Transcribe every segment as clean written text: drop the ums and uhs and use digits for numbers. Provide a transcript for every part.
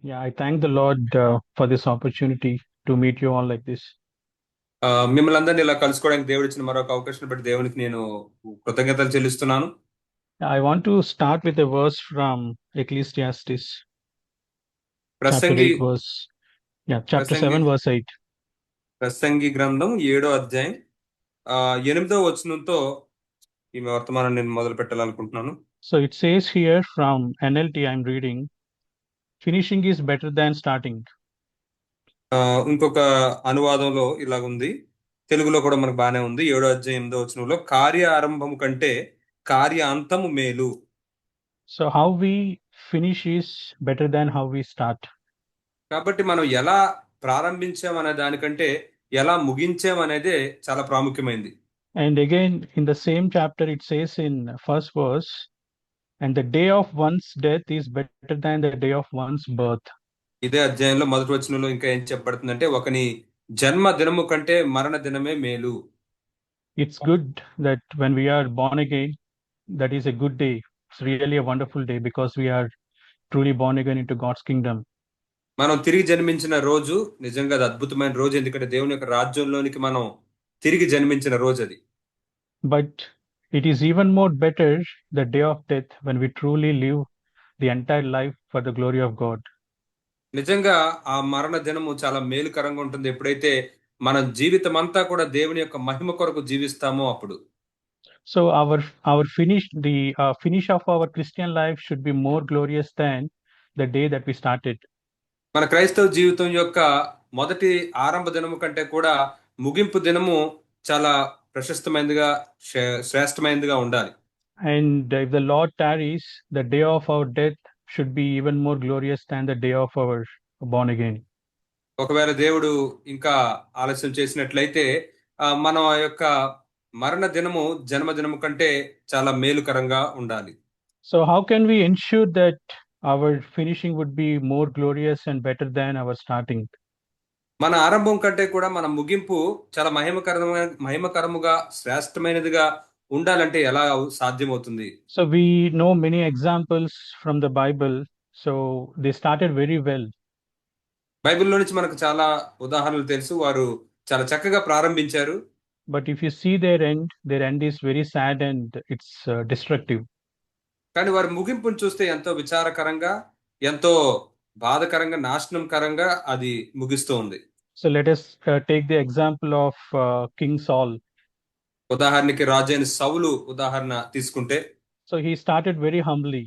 Yeah, I thank the Lord for this opportunity to meet you all like this. మిమ్మల్ని అందరినీ ఇలా కలుసుకోవడానికి దేవుడు ఇచ్చిన మరొక అవకాశం బట్టి దేవునికి నేను కృతజ్ఞతలు చెల్లిస్తున్నాను. I want to start with a verse from Ecclesiastes, chapter Prasangi 8, verse, yeah, chapter Prasangi 7, verse 8. ప్రసంగి గ్రంథం 7వ అధ్యాయం 8వ వచనంతో ఈ వర్తమానం నేను మొదలు పెట్టాలనుకుంటున్నాను. So it says here from NLT, I'm reading, finishing is better than starting. ఆ, ఇంకొక అనువాదంలో ఇలాగుంది. తెలుగులో కూడా మనకు బాగానే ఉంది. 7వ అధ్యాయం 8వ వచనంలో కార్య ఆరంభము కంటే కార్య అంతము మేలు. So how we finish is better than how we start. కాబట్టి మనం ఎలా ప్రారంభించామనే దానికంటే ఎలా ముగించామనేదే చాలా ప్రాముఖ్యమైనది. And again, in the same chapter, it says in first verse, and the day of one's death is better than the day of one's birth. ఇదే అధ్యాయంలో మొదటి వచనంలో ఇంకా ఏం చెప్పబడుతుందంటే ఒకని జన్మ దినము కంటే మరణ దినమే మేలు. It's good that when we are born again, that is a good day. It's really a wonderful day because we are truly born again into God's kingdom. మనం తిరిగి జన్మించిన రోజు నిజంగా అది అద్భుతమైన రోజు. ఎందుకంటే దేవుని యొక్క రాజ్యంలోనికి మనం తిరిగి జన్మించిన రోజు అది. But it is even more better the day of death when we truly live the entire life for the glory of God. నిజంగా ఆ మరణ దినము చాలా మేలుకరంగా ఉంటుంది ఎప్పుడైతే మన జీవితం అంతా కూడా దేవుని యొక్క మహిమ కొరకు జీవిస్తామో అప్పుడు. So our finish of our Christian life should be more glorious than the day that we started. మన క్రైస్తవ జీవితం యొక్క మొదటి ఆరంభ దినము కంటే కూడా ముగింపు దినము చాలా ప్రశస్తమైనదిగా శ్రేష్టమైనదిగా ఉండాలి. And if the Lord tarries, the day of our death should be even more glorious than the day of our born again. ఒకవేళ దేవుడు ఇంకా ఆలస్యం చేసినట్లయితే మన యొక్క మరణ దినము జన్మదినము కంటే చాలా మేలుకరంగా ఉండాలి. So how can we ensure that our finishing would be more glorious and better than our starting? మన ఆరంభం కంటే కూడా మన ముగింపు చాలా మహిమకరముగా శ్రేష్టమైనదిగా ఉండాలంటే ఎలా సాధ్యమవుతుంది? So we know many examples from the Bible. So they started very well. బైబిల్లో నుంచి మనకు చాలా ఉదాహరణలు తెలుసు. వారు చాలా చక్కగా ప్రారంభించారు. But if you see their end is very sad and it's destructive. కానీ వారి ముగింపును చూస్తే ఎంతో విచారకరంగా, ఎంతో బాధకరంగా, నాశనంకరంగా అది ముగిస్తూ ఉంది. So let us take the example of King Saul. ఉదాహరణకి రాజైన సౌలు ఉదాహరణ తీసుకుంటే So he started very humbly,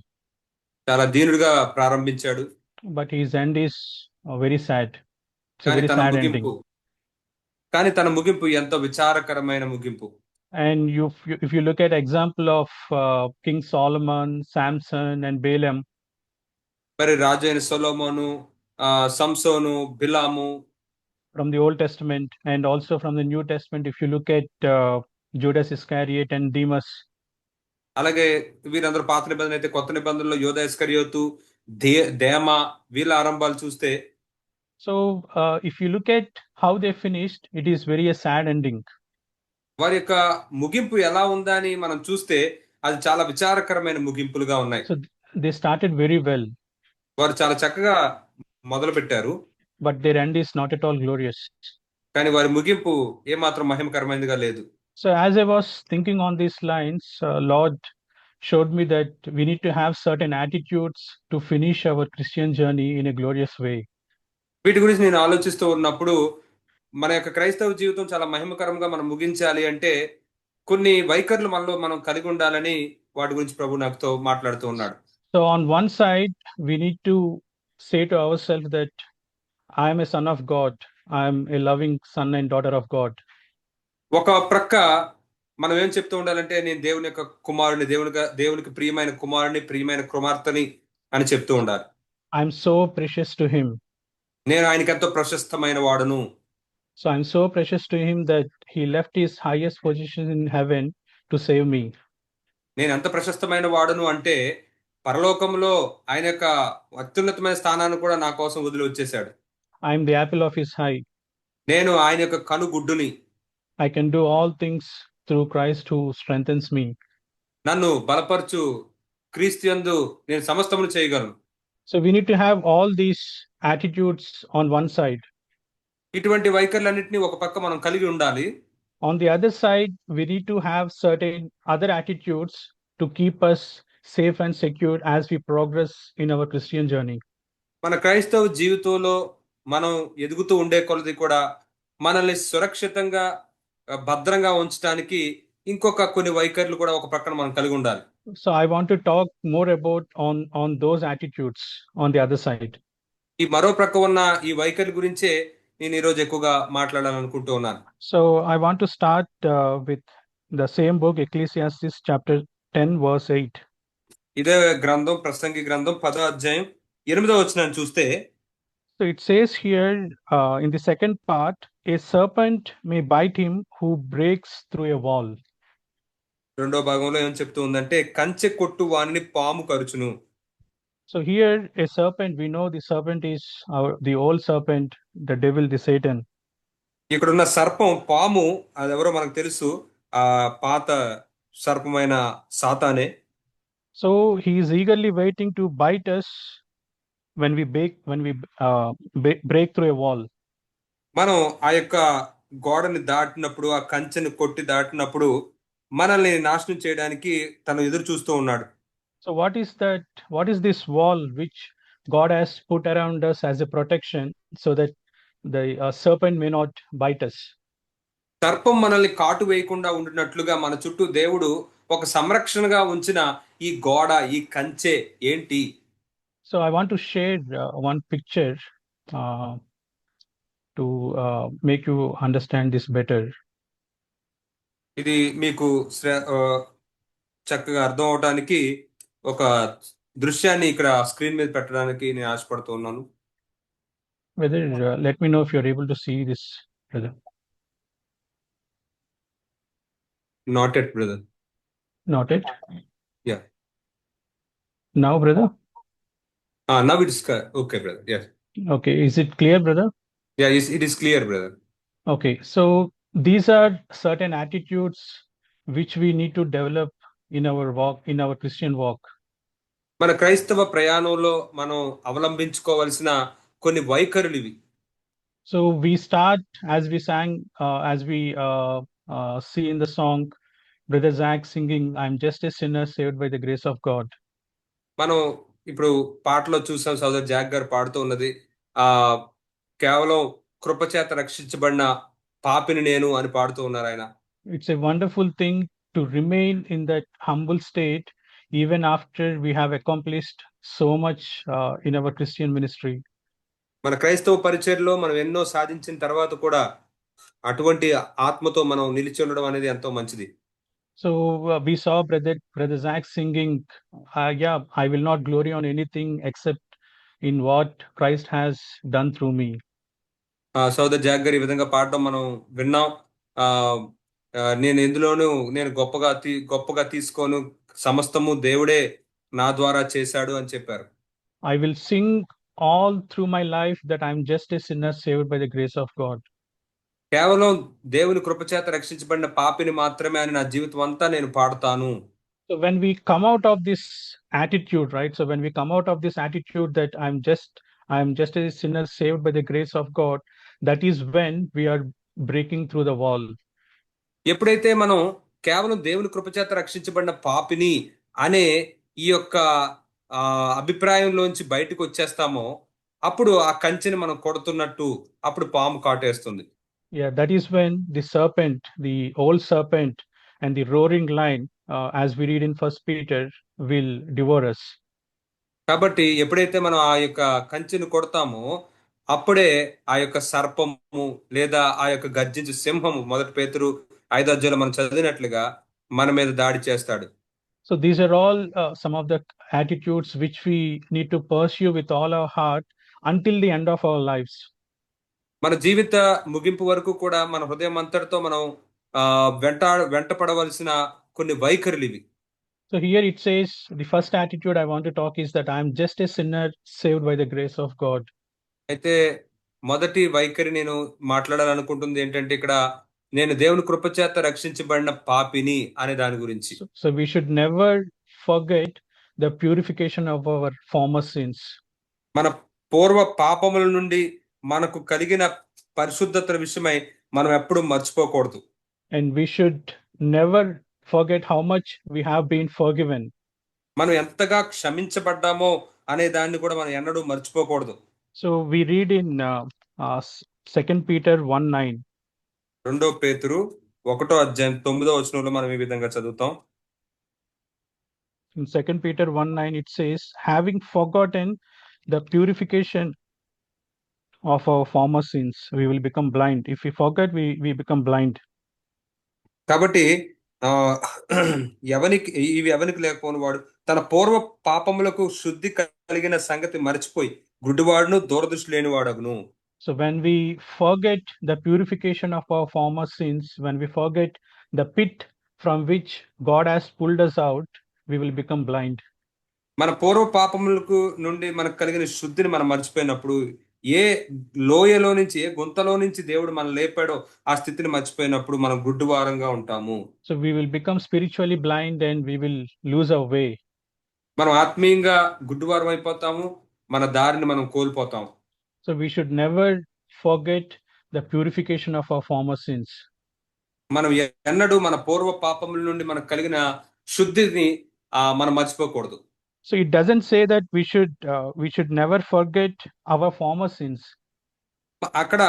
చాలా దీనుడిగా ప్రారంభించాడు. but his end is very sad. It's a కానీ very తన sad ending. ముగింపు కానీ తన ముగింపు ఎంతో విచారకరమైన ముగింపు. And if you look at example of King Solomon, Samson, and Balaam మరి రాజైన సొలొమోను, సంసోను, బిలాము from the Old Testament and also from the New Testament, if you look at Judas Iscariot and Demas, అలాగే వీరందరూ పాత నిబంధన అయితే కొత్త నిబంధనలో యోధా ఇస్కరియోతు, దేమ వీళ్ళ ఆరంభాలు చూస్తే so if you look at how they finished, it is very a sad ending. వారి యొక్క ముగింపు ఎలా ఉందా అని మనం చూస్తే అది చాలా విచారకరమైన ముగింపులుగా ఉన్నాయి. So they started very well, వారు చాలా చక్కగా మొదలు పెట్టారు, but their end is not at all glorious. కానీ వారి ముగింపు ఏమాత్రం మహిమకరమైనదిగా లేదు. So as I was thinking on these lines, Lord showed me that we need to have certain attitudes to finish our Christian journey in a glorious way. వీటి గురించి నేను ఆలోచిస్తూ ఉన్నప్పుడు మన యొక్క క్రైస్తవ జీవితం చాలా మహిమకరంగా మనం ముగించాలి అంటే కొన్ని వైఖరులు మనలో మనం కలిగి ఉండాలని వాటి గురించి ప్రభు నాతో మాట్లాడుతూ ఉన్నాడు. So on one side, we need to say to ourselves that I am a son of God. I am a loving son and daughter of God. ఒక ప్రక్క మనం ఏం చెప్తూ ఉండాలంటే నేను దేవుని యొక్క కుమారుని, దేవునికి ప్రియమైన కుమారుని, ప్రియమైన కుమార్తెని అని చెప్తూ ఉండాలి. I'm so precious to him. నేను ఆయనకి ఎంతో ప్రశస్తమైన వాడును. So I'm so precious to him that he left his highest position in heaven to save me. నేను ఎంత ప్రశస్తమైన వాడును అంటే పరలోకంలో ఆయన యొక్క అత్యున్నతమైన స్థానాన్ని కూడా నా కోసం వదిలి వచ్చేసాడు. I'm the apple of his eye. నేను ఆయన యొక్క కనుగుడ్డుని. I can do all things through Christ who strengthens me. నన్ను బలపరచు క్రీస్తు యందు నేను సమస్తమును చేయగలను. So we need to have all these attitudes on one side. ఇటువంటి వైఖరులన్నింటినీ ఒక పక్క మనం కలిగి ఉండాలి. On the other side, we need to have certain other attitudes to keep us safe and secure as we progress in our Christian journey. మన క్రైస్తవ జీవితంలో మనం ఎదుగుతూ ఉండే కొలది కూడా మనల్ని సురక్షితంగా భద్రంగా ఉంచడానికి ఇంకొక కొన్ని వైఖరులు కూడా ఒక పక్కన మనం కలిగి ఉండాలి. So I want to talk more about on those attitudes on the other side. ఈ మరో ప్రక్క ఉన్న ఈ వైఖరి గురించే నేను ఈరోజు ఎక్కువగా మాట్లాడాలనుకుంటూ ఉన్నాను. So I want to start with the same book, Ecclesiastes chapter 10 verse 8. ఇదే గ్రంథం, ప్రసంగి గ్రంథం 10వ అధ్యాయం 8వ వచనాన్ని చూస్తే, So it says here in the second part, a serpent may bite him who breaks through a wall. రెండో భాగంలో ఏం చెప్తూ ఉందంటే, కంచె కొట్టు వానిని పాము కరుచును. So here a serpent, we know the serpent is the old serpent, the devil, the Satan. ఇక్కడ ఉన్న సర్పం పాము, అది ఎవరో మనకు తెలుసు, ఆ పాత సర్పమైన సాతానే. So he is eagerly waiting to bite us when we break through a wall. మనం ఆ యొక్క గోడని దాటినప్పుడు, ఆ కంచెని కొట్టి దాటినప్పుడు మనల్ని నాశనం చేయడానికి తను ఎదురు చూస్తూ ఉన్నాడు. So what is this wall which God has put around us as a protection so that the serpent may not bite us? సర్పం మనల్ని కాటు వేయకుండా ఉండినట్లుగా మన చుట్టూ దేవుడు ఒక సంరక్షణగా ఉంచిన ఈ గోడ, ఈ కంచె ఏంటి? So I want to share one picture to make you understand this better. ఇది మీకు చక్కగా అర్థం అవడానికి ఒక దృశ్యాన్ని ఇక్కడ స్క్రీన్ మీద పెట్టడానికి నేను ఆశపడుతూ ఉన్నాను. Whether let me know if you're able to see this, brother. Not yet, brother. Not yet? Yeah. Now, brother? Now it is okay, brother. Yes. Okay. Is it clear, brother? Yeah, it is clear, brother. Okay. So these are certain attitudes which we need to develop in our walk, in our Christian walk. మన క్రైస్తవ ప్రయాణంలో మనం అవలంబించుకోవాల్సిన కొన్ని వైఖరులు ఇవి. So we start as we sang, as we see in the song, Brother Zach singing, "I'm just a sinner saved by the grace of God." మనం ఇప్పుడు పాటలో చూసాం, సోదర్ జాక్ గారు పాడుతూ ఉన్నది, కేవలం కృపచేత రక్షించబడిన పాపిని నేను అని పాడుతూ ఉన్నారు ఆయన. It's a wonderful thing to remain in that humble state even after we have accomplished so much in our Christian ministry. మన క్రైస్తవ పరిచర్యలో మనం ఎన్నో సాధించిన తర్వాత కూడా అటువంటి ఆత్మతో మనం నిలిచి ఉండడం అనేది ఎంతో మంచిది. So we saw brother Zach singing, yeah, I will not glory on anything except in what Christ has done through me. సోదర్ జాక్ గారు ఈ విధంగా పాడడం మనం విన్నాం. నేను ఎందులోనూ నేను గొప్పగా తీసుకోను, సమస్తము దేవుడే నా ద్వారా చేశాడు అని చెప్పారు. I will sing all through my life that I'm just a sinner saved by the grace of God. కేవలం దేవుని కృపచేత రక్షించబడిన పాపిని మాత్రమే అని నా జీవితం అంతా నేను పాడుతాను. So when we come out of this attitude, right? So when we come out of this attitude that I'm just a sinner saved by the grace of God, that is when we are breaking through the wall. ఎప్పుడైతే మనం కేవలం దేవుని కృపచేత రక్షించబడిన పాపిని అనే ఈ యొక్క అభిప్రాయంలోంచి బయటకు వచ్చేస్తామో, అప్పుడు ఆ కంచెని మనం కొడుతున్నట్టు అప్పుడు పాము కాటేస్తుంది. Yeah, that is when the serpent, the old serpent and the roaring lion, as we read in 1 Peter, will devour us. కాబట్టి ఎప్పుడైతే మనం ఆ యొక్క కంచెను కొడతామో అప్పుడే ఆ యొక్క సర్పము లేదా ఆ యొక్క గర్జించు సింహము, 1 పేతురు 5వ అధ్యాయంలో మనం చదివినట్లుగా మన మీద దాడి చేస్తాడు. So these are all some of the attitudes which we need to pursue with all our heart until the end of our lives. మన జీవిత ముగింపు వరకు కూడా మన హృదయం అంతటితో మనం వెంటపడవలసిన కొన్ని వైఖరులు ఇవి. So here it says, the first attitude I want to talk is that I am just a sinner saved by the grace of God. అయితే మొదటి వైఖరి నేను మాట్లాడాలనుకుంటుంది ఏంటంటే, ఇక్కడ నేను దేవుని కృపచేత రక్షించబడిన పాపిని అనే దాని గురించి. So we should never forget the purification of our former sins. మన పూర్వ పాపముల నుండి మనకు కలిగిన పరిశుద్ధత విషయమై మనం ఎప్పుడూ మర్చిపోకూడదు. And we should never forget how much we have been forgiven. మనం ఎంతగా క్షమించబడ్డామో అనే దాన్ని కూడా మనం ఎన్నడూ మర్చిపోకూడదు. So we read in 2 Peter 1:9. 2 పేతురు 1వ అధ్యాయం 9వ వచనంలో మనం ఈ విధంగా చదువుతాం. In 2 Peter 1:9 it says, having forgotten the purification of our former sins, we will become blind. If we forget, we become blind. కాబట్టి ఎవనికి లేకపోని వాడు తన పూర్వ పాపములకు శుద్ధి కలిగిన సంగతి మర్చిపోయి గుడ్డివాడును దూరదృష్టి లేని వాడగును. So when we forget the purification of our former sins, when we forget the pit from which God has pulled us out, we will become blind. మన పూర్వ పాపములకు నుండి మనకు కలిగిన శుద్ధిని మనం మర్చిపోయినప్పుడు, ఏ లోయలో నుంచి, ఏ గుంతలో నుంచి దేవుడు మనం లేపాడో ఆ స్థితిని మర్చిపోయినప్పుడు మనం గుడ్డివారంగా ఉంటాము. So we will become spiritually blind and we will lose our way. మనం ఆత్మీయంగా గుడ్డివారం అయిపోతాము, మన దారిని మనం కోల్పోతాం. So we should never forget the purification of our former sins. మనం ఎన్నడూ మన పూర్వ పాపముల నుండి మనకు కలిగిన శుద్ధిని మనం మర్చిపోకూడదు. So it doesn't say that we should never forget our former sins. అక్కడ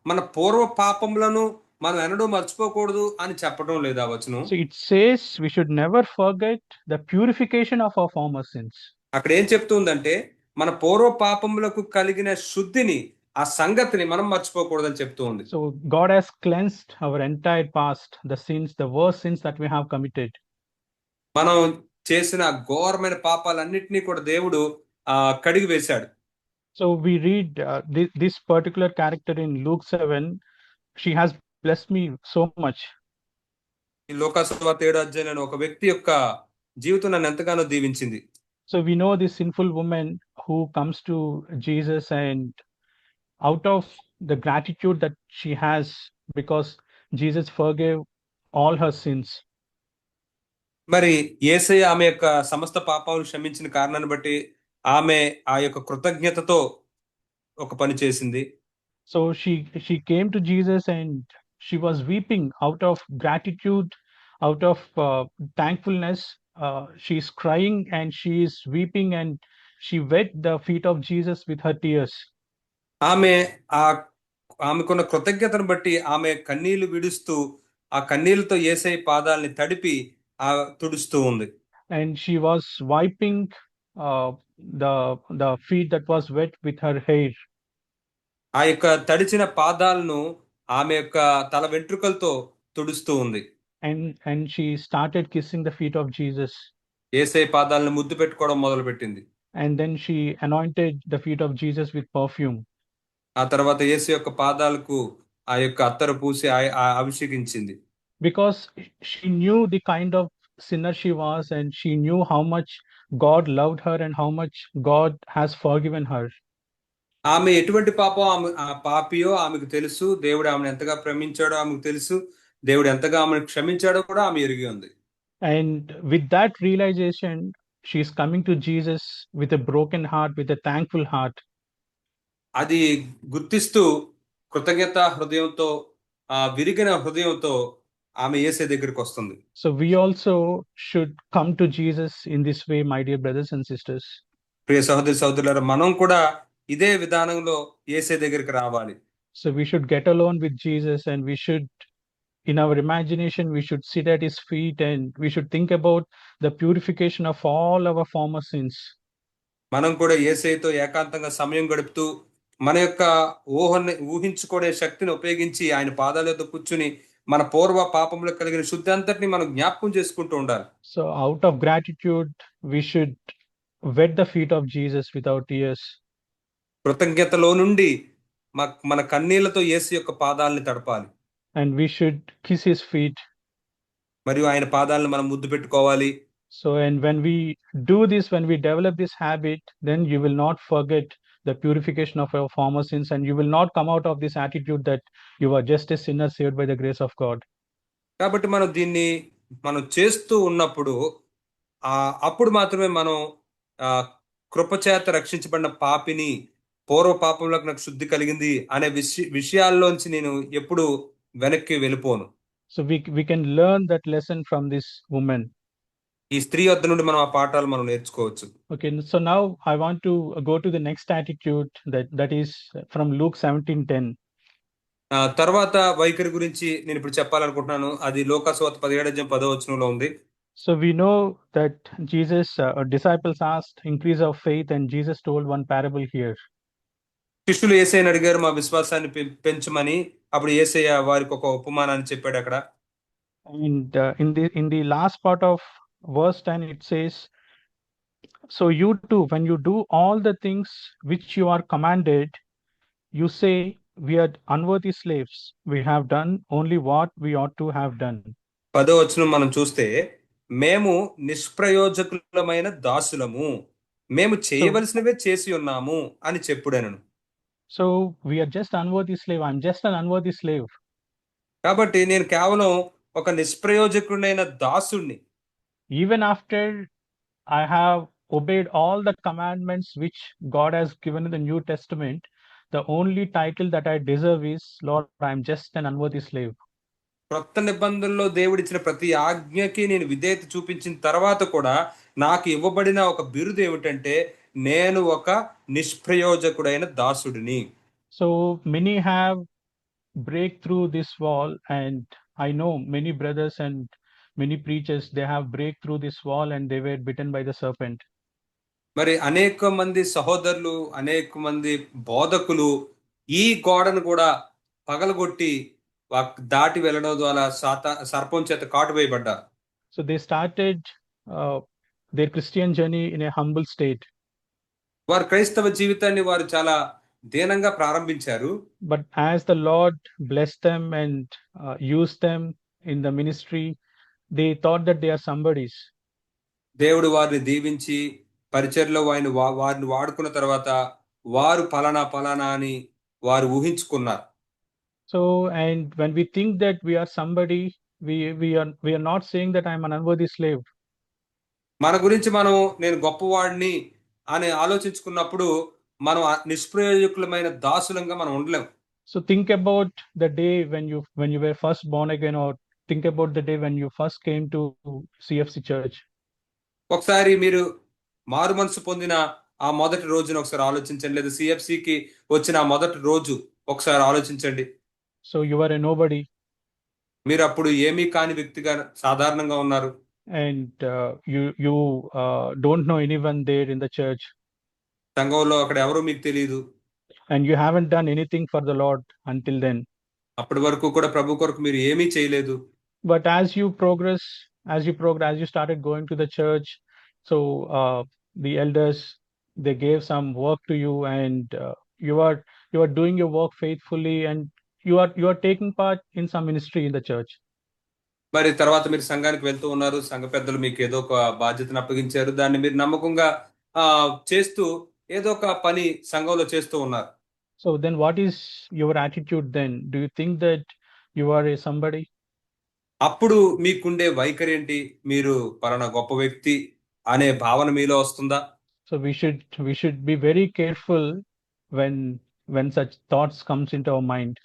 మన పూర్వ పాపములను మనం ఎన్నడూ మర్చిపోకూడదు అని చెప్పడం లేదా వచనం. So it says we should never forget the purification of our former sins. అక్కడ ఏం చెప్తుందంటే మన పూర్వ పాపములకు కలిగిన శుద్ధిని, ఆ సంగతిని మనం మర్చిపోకూడదని చెప్తూ ఉంది. So God has cleansed our entire past, the sins, the worst sins that we have committed. మనం చేసిన ఘోరమైన పాపాలన్నిటినీ కూడా దేవుడు కడిగి వేశాడు. So we read this particular character in Luke 7. She has blessed me so much. ఈ లోకాసువార్త 7వ అధ్యాయంలో ఒక వ్యక్తి యొక్క జీవితం నన్ను ఎంతగానో దీవించింది. So we know this sinful woman who comes to Jesus, and out of the gratitude that she has because Jesus forgave all her sins. మరి యేసయ్య ఆమె యొక్క సమస్త పాపాలను క్షమించిన కారణాన్ని బట్టి ఆమె ఆ యొక్క కృతజ్ఞతతో ఒక పని చేసింది. So she came to Jesus and she was weeping out of gratitude, out of thankfulness. She's crying and she is weeping, and she wet the feet of Jesus with her tears. ఆమెకున్న కృతజ్ఞతను బట్టి ఆమె కన్నీళ్లు విడుస్తూ ఆ కన్నీళ్లతో యేసయ్య పాదాలని తడిపి తుడుస్తూ ఉంది. And she was wiping the feet that was wet with her hair. ఆ యొక్క తడిచిన పాదాలను ఆమె యొక్క తల వెంట్రుకలతో తుడుస్తూ ఉంది. And she started kissing the feet of Jesus. యేసయ్య పాదాలను ముద్దు పెట్టుకోవడం మొదలుపెట్టింది. And then she anointed the feet of Jesus with perfume. ఆ తర్వాత యేసు యొక్క పాదాలకు ఆ యొక్క అత్తరు పూసి అభిషేకించింది. Because she knew the kind of sinner she was, and she knew how much God loved her and how much God has forgiven her. ఆమె ఎటువంటి పాపియో ఆమెకు తెలుసు. దేవుడు ఆమెను ఎంతగా ప్రేమించాడో ఆమెకు తెలుసు. దేవుడు ఎంతగా ఆమెను క్షమించాడో కూడా ఆమె ఎరిగి ఉంది. And with that realization, she is coming to Jesus with a broken heart, with a thankful heart. అది గుర్తిస్తూ కృతజ్ఞత హృదయంతో, విరిగిన హృదయంతో ఆమె యేసయ్య దగ్గరికి వస్తుంది. So we also should come to Jesus in this way, my dear brothers and sisters. ప్రియ సహోదరి సహోదరులారా, మనం కూడా ఇదే విధానంలో యేసయ్య దగ్గరికి రావాలి. So we should get alone with Jesus, and we should, in our imagination, we should sit at his feet, and we should think about the purification of all our former sins. మనం కూడా యేసయ్యతో ఏకాంతంగా సమయం గడుపుతూ మన యొక్క ఊహించుకునే శక్తిని ఉపయోగించి ఆయన పాదాల యొద్ద కూర్చుని మన పూర్వ పాపంలో కలిగిన శుద్ధి అంతటిని మనం జ్ఞాపకం చేసుకుంటూ ఉండాలి. So out of gratitude, we should wet the feet of Jesus with our tears. కృతజ్ఞతలో నుండి మన కన్నీళ్లతో యేసు యొక్క పాదాలని తడపాలి. And we should kiss his feet. మరియు ఆయన పాదాలను మనం ముద్దు పెట్టుకోవాలి. So, and when we do this, when we develop this habit, then you will not forget the purification of your former sins, and you will not come out of this attitude that you are just a sinner saved by the grace of God. కాబట్టి మనం దీన్ని చేస్తూ ఉన్నప్పుడు అప్పుడు మాత్రమే మనం కృపచేత రక్షించబడిన పాపిని, పూర్వ పాపంలోకి నాకు శుద్ధి కలిగింది అనే విషయాల్లోంచి నేను ఎప్పుడు వెనక్కి వెళ్ళిపోను. So we can learn that lesson from this woman. ఈ స్త్రీ వద్ద నుండి మనం ఆ పాఠాలు మనం నేర్చుకోవచ్చు. Okay, so now I want to go to the next attitude that is from Luke 17:10. తర్వాత వైఖరి గురించి నేను ఇప్పుడు చెప్పాలనుకుంటున్నాను. అది లోకాసువార్త 17:10 ఉంది. So we know that Jesus disciples asked increase of faith, and Jesus told one parable here. శిష్యులు యేసయ్యని అడిగారు మా విశ్వాసాన్ని పెంచమని. అప్పుడు యేసయ్య వారికి ఒక ఉపమానాన్ని చెప్పాడు అక్కడ. And in the last part of verse 10 it says, so you too, when you do all the things which you are commanded, you say, we are unworthy slaves, we have done only what we ought to have done. 10వ వచనం మనం చూస్తే, మేము నిష్ప్రయోజకులమైన దాసులము, మేము చేయవలసినవే చేసి ఉన్నాము అని చెప్పుడనను. So we are just unworthy slave, I'm just an unworthy slave. కాబట్టి నేను కేవలం ఒక నిష్ప్రయోజకుడైన దాసుణ్ణి. Even after I have obeyed all the commandments which God has given in the New Testament, the only title that I deserve is, Lord, I'm just an unworthy slave. క్రొత్త నిబంధనలో దేవుడిచ్చిన ప్రతి ఆజ్ఞకి నేను విధేయత చూపించిన తర్వాత కూడా నాకు ఇవ్వబడిన ఒక బిరుదు ఏమిటంటే, నేను ఒక నిష్ప్రయోజకుడైన దాసుడిని. So many have break through this wall, and I know many brothers and many preachers, they have break through this wall and they were bitten by the serpent. మరి అనేక మంది సహోదరులు, అనేక మంది బోధకులు ఈ గోడను కూడా పగలగొట్టి దాటి వెళ్ళడం ద్వారా సర్పం చేత కాటు వేయబడ్డారు. So they started their Christian journey in a humble state. వారు క్రైస్తవ జీవితాన్ని వారు చాలా దీనంగా ప్రారంభించారు. But as the Lord blessed them and used them in the ministry, they thought that they are somebodies. దేవుడు వారిని దీవించి పరిచర్యలో వారిని వాడుకున్న తర్వాత వారు పలానా అని వారు ఊహించుకున్నారు. So, and when we think that we are somebody, we are not saying that I'm an unworthy slave. మన గురించి మనం నేను గొప్పవాడిని అని ఆలోచించుకున్నప్పుడు మనం నిష్ప్రయోజకులమైన దాసులంగా మనం ఉండలేం. So think about the day when you were first born again, or think about the day when you first came to CFC church. ఒకసారి మీరు మారు మనసు పొందిన ఆ మొదటి రోజున ఒకసారి ఆలోచించండి, లేదా సిఎఫ్సికి వచ్చిన ఆ మొదటి రోజు ఒకసారి ఆలోచించండి. So you were a nobody. మీరు అప్పుడు ఏమీ కాని వ్యక్తిగా సాధారణంగా ఉన్నారు. And you don't know anyone there in the church. సంఘంలో అక్కడ ఎవరో మీకు తెలియదు. And you haven't done anything for the Lord until then. అప్పటి వరకు కూడా ప్రభు కొరకు మీరు ఏమీ చేయలేదు. But as you started going to the church, so the elders, they gave some work to you, and you are doing your work faithfully, and you are taking part in some ministry in the church. మరి తర్వాత మీరు సంఘానికి వెళ్తూ ఉన్నారు, సంఘ పెద్దలు మీకు ఏదో ఒక బాధ్యతను అప్పగించారు, దాన్ని మీరు నమ్మకంగా చేస్తూ ఏదో ఒక పని సంఘంలో చేస్తూ ఉన్నారు. So then what is your attitude then? Do you think that you are a somebody? అప్పుడు మీకుండే వైఖరి ఏంటి? మీరు పలానా గొప్ప వ్యక్తి అనే భావన మీలో వస్తుందా? So we should be very careful when such thoughts comes into our mind.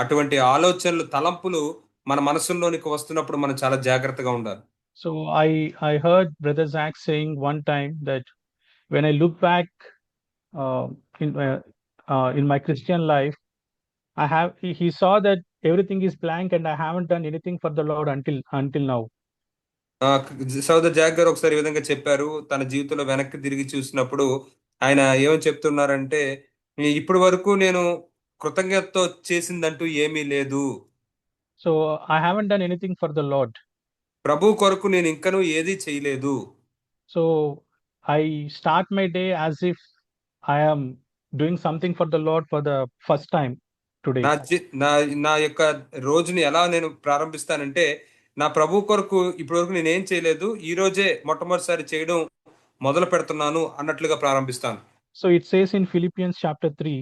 అటువంటి ఆలోచనలు, తలంపులు మన మనసులోనికి వస్తున్నప్పుడు మనం చాలా జాగ్రత్తగా ఉండాలి. So I heard Brother Zach saying one time that when I look back in my Christian life, he saw that everything is blank and I haven't done anything for the Lord until now. సోదర్ Jack గారు ఒకసారి ఈ విధంగా చెప్పారు. తన జీవితంలో వెనక్కి తిరిగి చూసినప్పుడు ఆయన ఏమని చెప్తున్నారంటే, ఇప్పటి వరకు నేను కృతజ్ఞతతో చేసిందంటూ ఏమీ లేదు. So I haven't done anything for the Lord. ప్రభు కొరకు నేను ఇంకనూ ఏదీ చేయలేదు. So I start my day as if I am doing something for the Lord for the first time today. నా యొక్క రోజుని ఎలా నేను ప్రారంభిస్తానంటే, నా ప్రభు కొరకు ఇప్పటి వరకు నేనేం చేయలేదు, ఈ రోజే మొట్టమొదటిసారి చేయడం మొదలు పెడుతున్నాను అన్నట్లుగా ప్రారంభిస్తాను. So it says in Philippians chapter 3.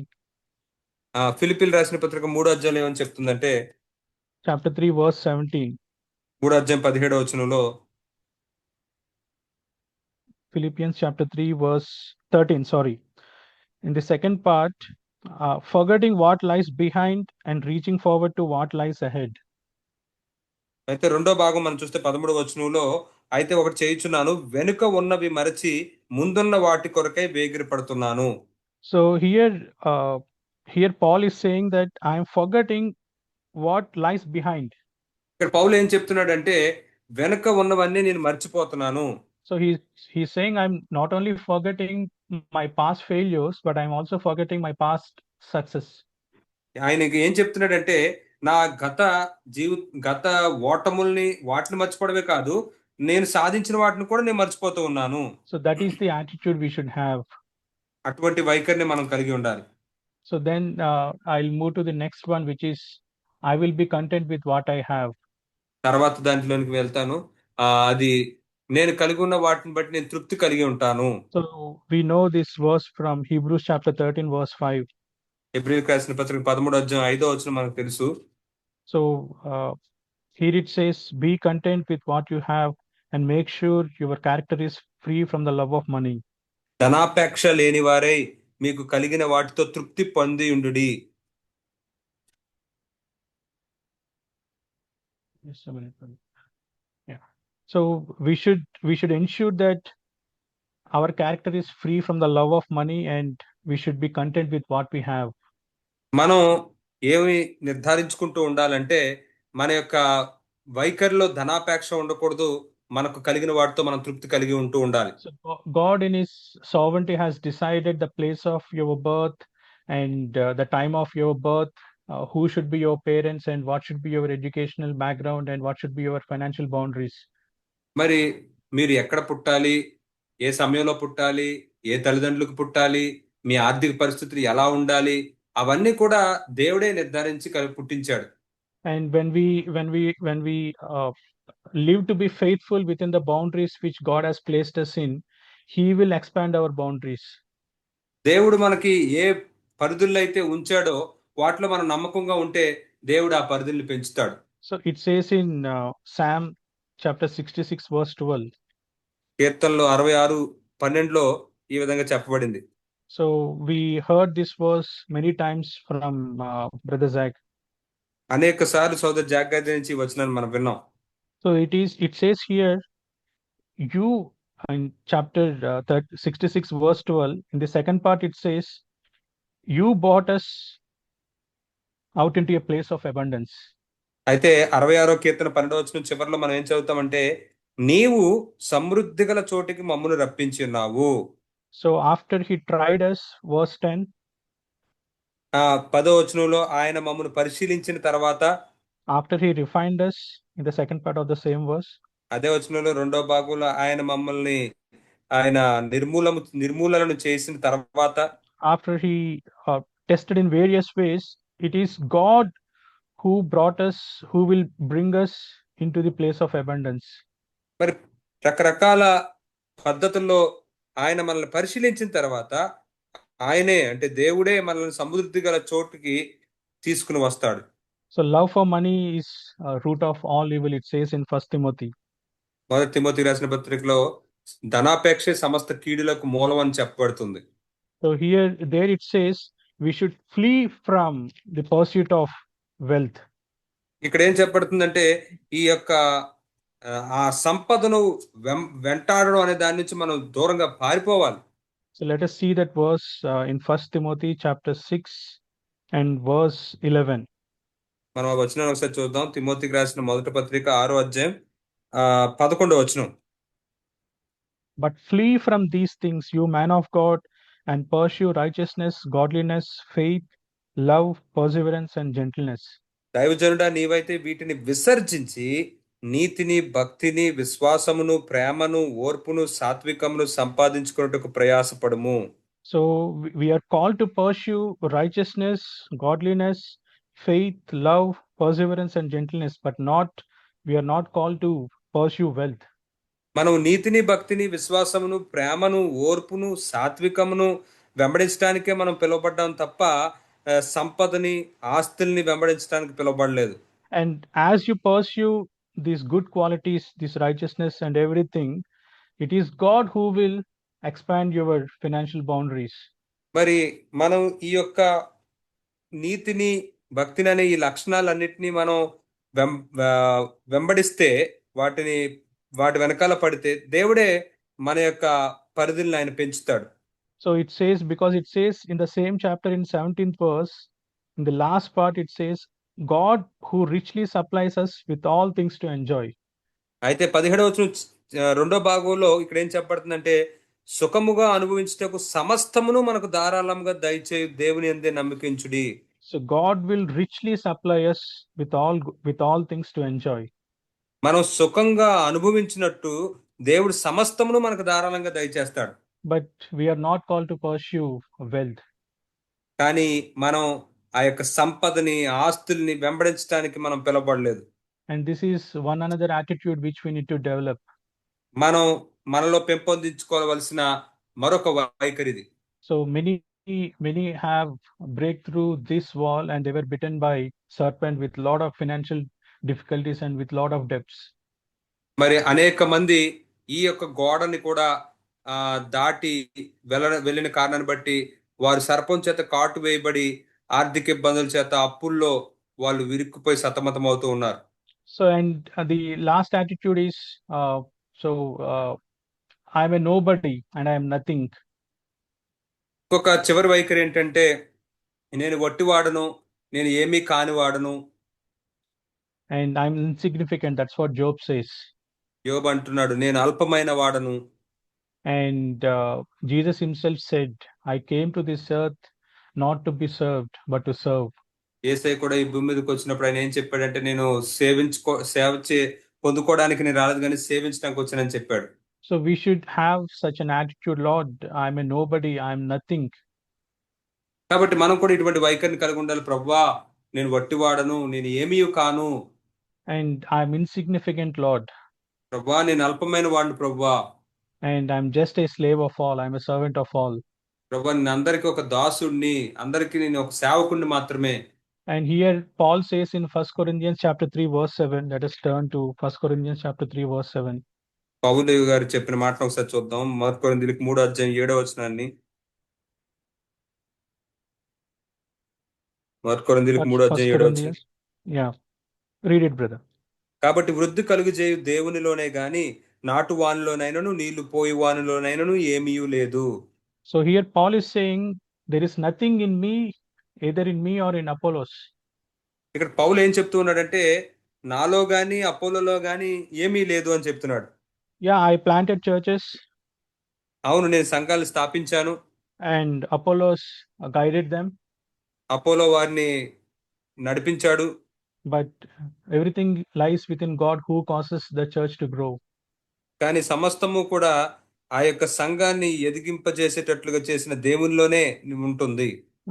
ఫిలిప్పీయులకు రాసిన పత్రిక 3వ అధ్యాయం ఏమని చెప్తుందంటే, chapter 3 verse 17. 3వ అధ్యాయం 17వ వచనంలో, Philippians chapter 3, verse 13. Sorry. In the second part, forgetting what lies behind and reaching forward to what lies ahead. అయితే రెండో భాగం మనం చూస్తే 13వ వచనంలో, అయితే ఒకటి చేయుచున్నాను, వెనుక ఉన్నవి మరచి ముందున్న వాటి కొరకై వేగిరి పడుతున్నాను. So here Paul is saying that I am forgetting what lies behind. ఇక్కడ పౌలు ఏం చెప్తున్నాడంటే, వెనుక ఉన్నవన్నీ నేను మర్చిపోతున్నాను. So he's saying I'm not only forgetting my past failures, but I'm also forgetting my past success. ఆయనకి ఏం చెప్తున్నాడంటే, నా గత ఓటముల్ని వాటిని మర్చిపోవడమే కాదు, నేను సాధించిన వాటిని కూడా నేను మర్చిపోతూ ఉన్నాను. So that is the attitude we should have. అటువంటి వైఖరిని మనం కలిగి ఉండాలి. So then I'll move to the next one, which is I will be content with what I have. తర్వాత దాంట్లోనికి వెళ్తాను. అది నేను కలిగి ఉన్న వాటిని బట్టి నేను తృప్తి కలిగి ఉంటాను. So we know this verse from Hebrews chapter 13, verse 5. హెబ్రీయులకు రాసిన పత్రిక 13వ అధ్యాయం 5వ వచనం మనకు తెలుసు. So here it says, be content with what you have and make sure your character is free from the love of money. ధనాపేక్ష లేని వారై మీకు కలిగిన వాటితో తృప్తి పొంది ఉండుడి. Just a minute. Yeah. So we should ensure that our character is free from the love of money and we should be content with what we have. మనం ఏమి నిర్ధారించుకుంటూ ఉండాలంటే, మన యొక్క వైఖరిలో ధనాపేక్ష ఉండకూడదు, మనకు కలిగిన వాటితో మనం తృప్తి కలిగి ఉంటూ ఉండాలి. So God in his sovereignty has decided the place of your birth and the time of your birth, who should be your parents and what should be your educational background and what should be your financial boundaries. మరి మీరు ఎక్కడ పుట్టాలి, ఏ సమయంలో పుట్టాలి, ఏ తల్లిదండ్రులకు పుట్టాలి, మీ ఆర్థిక పరిస్థితులు ఎలా ఉండాలి, అవన్నీ కూడా దేవుడే నిర్ధారించి పుట్టించాడు. And when we live to be faithful within the boundaries which God has placed us in, he will expand our boundaries. దేవుడు మనకి ఏ పరిధుల్లో అయితే ఉంచాడో వాటిలో మనం నమ్మకంగా ఉంటే దేవుడు ఆ పరిధుల్ని పెంచుతాడు. So it says in Psalm chapter 66, verse 12. కీర్తనలో 66:12లో ఈ విధంగా చెప్పబడింది. So we heard this verse many times from Brother Zach. అనేక సార్లు సోదరు జాగ్ నుంచి వచనాన్ని మనం విన్నాం. So it says here, you in chapter 66, verse 12, in the second part it says, you brought us out into a place of abundance. అయితే 66వ కీర్తన 12వ వచనం చివరిలో మనం ఏం చదువుతామంటే, నీవు సమృద్ధి గల చోటికి మమ్మల్ని రప్పించి ఉన్నావు. So after he tried us, verse 10, 10వ వచనంలో ఆయన మమ్మల్ని పరిశీలించిన తర్వాత, after he refined us, in the second part of the same verse, అదే వచనంలో రెండవ భాగంలో ఆయన నిర్మూలన చేసిన తర్వాత, after he tested in various ways, it is God who brought us, who will bring us into the place of abundance. మరి రకరకాల పద్ధతుల్లో ఆయన మనల్ని పరిశీలించిన తర్వాత, ఆయనే అంటే దేవుడే మనల్ని సమృద్ధి గల చోటుకి తీసుకుని వస్తాడు. So love for money is root of all evil, it says in 1 Timothy. మొదటి తిమోతి రాసిన పత్రికలో ధనాపేక్ష సమస్త కీడులకు మూలం అని చెప్పబడుతుంది. So there it says we should flee from the pursuit of wealth. ఇక్కడ ఏం చెప్పబడుతుందంటే, ఈ యొక్క ఆ సంపదను వెంటాడడం అనే దాని నుంచి మనం దూరంగా పారిపోవాలి. So let us see that verse in 1 Timothy chapter 6 and verse 11. మనం ఆ వచనాన్ని ఒకసారి చూద్దాం. తిమోతికి రాసిన మొదటి పత్రిక 6వ అధ్యాయం 11వ వచనం. But flee from these things, you man of God, and pursue righteousness, godliness, faith, love, perseverance, and gentleness. దైవజనుడా, నీవైతే వీటిని విసర్జించి నీతిని, భక్తిని, విశ్వాసమును, ప్రేమను, ఓర్పును, సాత్వికమును సంపాదించుకున్నట్టుకు ప్రయాసపడము. So we are called to pursue righteousness, godliness, faith, love, perseverance, and gentleness, but we are not called to pursue wealth. మనం నీతిని, భక్తిని, విశ్వాసమును, ప్రేమను, ఓర్పును, సాత్వికమును వెంబడించడానికే మనం పిలువబడ్డాం తప్ప సంపదని, ఆస్తుల్ని వెంబడించడానికి పిలువబడలేదు. And as you pursue these good qualities, this righteousness and everything, It is God who will expand your financial boundaries. మరి మనం ఈ యొక్క నీతిని, భక్తిని అనే ఈ లక్షణాలన్నిటినీ మనం వెం వెంబడిస్తే, వాటి వెనకాల పడితే దేవుడే మన యొక్క పరిధులను ఆయన పెంచుతాడు. So it says, because it says in the same chapter in 17th verse, in the last part, it says, God who richly supplies us with all things to enjoy. అయితే 17వ వచనం రెండో భాగంలో ఇక్కడ ఏం చెప్పబడుతుందంటే, సుఖముగా అనుభవించుటకు సమస్తమును మనకు ధారాళంగా దయచేయు దేవుని యందే నమ్మకించుడి. So God will richly supply us with all things to enjoy. మనం సుఖంగా అనుభవించినట్టు దేవుడు సమస్తమును మనకు ధారాళంగా దయచేస్తాడు. But we are not called to pursue wealth. కానీ మనం ఆ యొక్క సంపదని, ఆస్తుల్ని వెంబడించడానికి మనం పిలవబడలేదు. And this is one another attitude which we need to develop. మనం మనలో పెంపొందించుకోవలసిన మరొక వైఖరిది. So many have break through this wall and they were bitten by serpent with lot of financial difficulties and with lot of debts. మరి అనేక మంది ఈ యొక్క గోడని కూడా దాటి వెళ్ళిన కారణాన్ని బట్టి వారు సర్పం చేత కాటు వేయబడి ఆర్థిక ఇబ్బందుల చేత అప్పుల్లో వాళ్ళు విరుక్కుపోయి సతమతం అవుతూ ఉన్నారు. So and the last attitude is I am a nobody and I am nothing. ఇంకొక చివరి వైఖరి ఏంటంటే, నేను వట్టివాడను, నేను ఏమీ కానివాడను. And I'm insignificant. That's what Job says. యోబు అంటున్నాడు, నేను అల్పమైన వాడను. And Jesus himself said, I came to this earth not to be served but to serve. యేసయ్య కూడా ఈ భూమి మీదకి వచ్చినప్పుడు ఆయన ఏం చెప్పాడంటే, నేను పొందుకోవడానికి నేను రాలేదు కానీ సేవించడానికి వచ్చానని చెప్పాడు. So we should have such an attitude, Lord, I'm a nobody, I'm nothing. కాబట్టి మనం కూడా ఇటువంటి వైఖరిని కలిగి ఉండాలి. ప్రభువా, నేను వట్టివాడను, నేను ఏమీ కాను. And I'm insignificant, Lord. ప్రభువా, నేను అల్పమైన వాడిని ప్రభువా. And I'm just a slave of all, I'm a servant of all. ప్రభువా, నేను అందరికి ఒక దాసుడిని, అందరికి నేను ఒక సేవకుడిని మాత్రమే. And here Paul says in 1 Corinthians chapter 3 verse 7, let us turn to 1 Corinthians chapter 3 verse 7. పౌలు గారు చెప్పిన మాటను ఒకసారి చూద్దాం. 1 కొరింథీయులకు 3వ అధ్యాయం 7వ వచనాన్ని. 1 కొరింథీయులకు 3వ అధ్యాయం 7వ వచనం. Yeah, read it, brother. కాబట్టి వృద్ధి కలుగజేయు దేవునిలోనే గాని నాటు వానిలోనైనను నీళ్లు పోయి వానిలోనైనను ఏమీ లేదు. So here Paul is saying there is nothing in me, either in me or in Apollos. ఇక్కడ పౌలు ఏం చెప్తూ ఉన్నాడంటే, నాలో గాని అపోలోలో గాని ఏమీ లేదు అని చెప్తున్నాడు. Yeah, I planted churches. అవును, నేను సంఘాలు స్థాపించాను. And Apollos guided them. Apollo వారిని నడిపించాడు. But everything lies within God who causes the church to grow. కానీ సమస్తము కూడా ఆ యొక్క సంఘాన్ని ఎదిగింపజేసేటట్లుగా చేసిన దేవునిలోనే ఉంటుంది.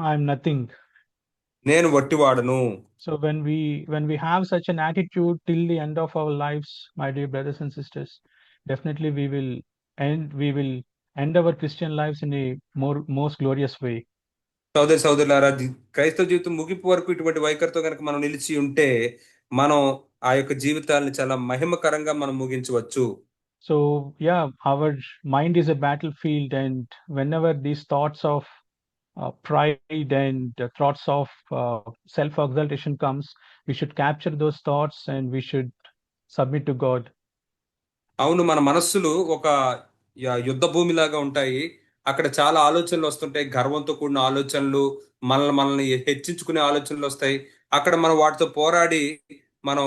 I am nothing. నేను వట్టివాడను. So when we have such an attitude till the end of our lives, my dear brothers and sisters, definitely we will end our Christian lives in a most glorious way. సోదరులారా, క్రైస్తవ జీవితం ముగింపు వరకు ఇటువంటి వైఖరితో కనుక మనం నిలిచి ఉంటే మనం ఆ యొక్క జీవితాలను చాలా మహిమకరంగా మనం ముగించవచ్చు. So yeah, our mind is a battlefield, and whenever these thoughts of pride and thoughts of self-exaltation comes, we should capture those thoughts and we should submit to God. అవును, మన మనస్సులు ఒక యుద్ధ భూమిలాగా ఉంటాయి. అక్కడ చాలా ఆలోచనలు వస్తుంటాయి, గర్వంతో కూడిన ఆలోచనలు, మనల్ని హెచ్చించుకునే ఆలోచనలు వస్తాయి. అక్కడ మనం వాటితో పోరాడి మనం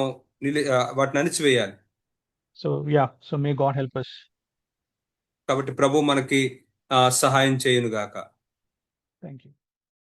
వాటిని అణిచివేయాలి. So yeah, so may God help us. కాబట్టి ప్రభు మనకి సహాయం చేయును గాక. Thank you.